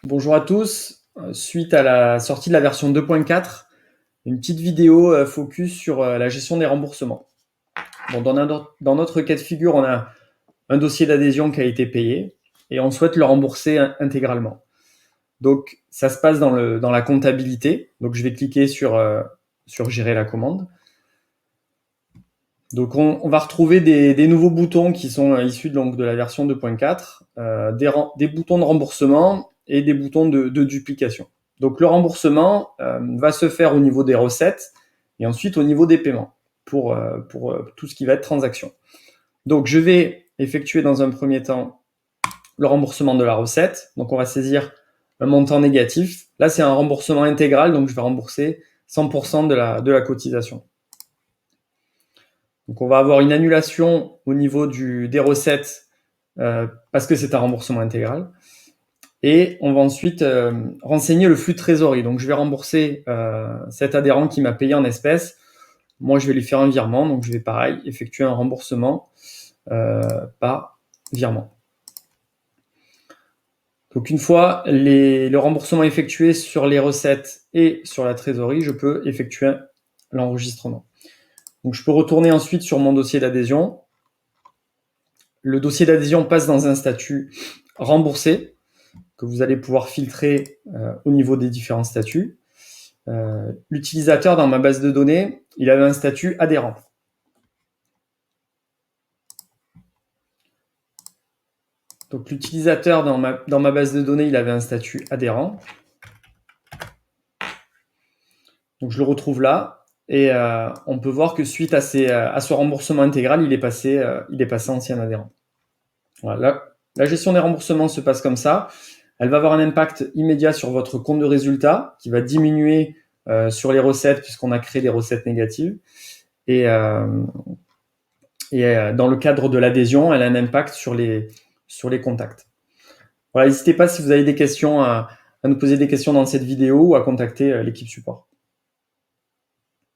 Bonjour à tous. Suite à la sortie de la version 2.4, une petite vidéo focus sur la gestion des remboursements. Bon, dans notre cas de figure, on a un dossier d'adhésion qui a été payé et on souhaite le rembourser intégralement. Donc, ça se passe dans la comptabilité. Donc, je vais cliquer sur Gérer la commande. Donc, on va retrouver des nouveaux boutons qui sont issus de la version 2.4, des boutons de remboursement et des boutons de duplication. Donc, le remboursement va se faire au niveau des recettes et ensuite au niveau des paiements pour tout ce qui va être transaction. Donc, je vais effectuer dans un premier temps le remboursement de la recette. Donc, on va saisir un montant négatif. Là, c'est un remboursement intégral, donc je vais rembourser 100% de la cotisation. Donc, on va avoir une annulation au niveau des recettes parce que c'est un remboursement intégral. Et on va ensuite renseigner le flux de trésorerie. Donc, je vais rembourser cet adhérent qui m'a payé en espèces. Moi, je vais lui faire un virement. Donc, je vais pareil effectuer un remboursement par virement. Donc, une fois le remboursement effectué sur les recettes et sur la trésorerie, je peux effectuer l'enregistrement. Donc, je peux retourner ensuite sur mon dossier d'adhésion. Le dossier d'adhésion passe dans un statut remboursé que vous allez pouvoir filtrer au niveau des différents statuts. L'utilisateur dans ma base de données, il avait un statut adhérent. Donc l'utilisateur dans ma base de données, il avait un statut adhérent. Donc je le retrouve là et on peut voir que suite à ce remboursement intégral, il est passé ancien adhérent. Voilà, la gestion des remboursements se passe comme ça. Elle va avoir un impact immédiat sur votre compte de résultat qui va diminuer sur les recettes puisqu'on a créé des recettes négatives. Et dans le cadre de l'adhésion, elle a un impact sur les contacts. Voilà, n'hésitez pas si vous avez des questions à nous poser des questions dans cette vidéo ou à contacter l'équipe support.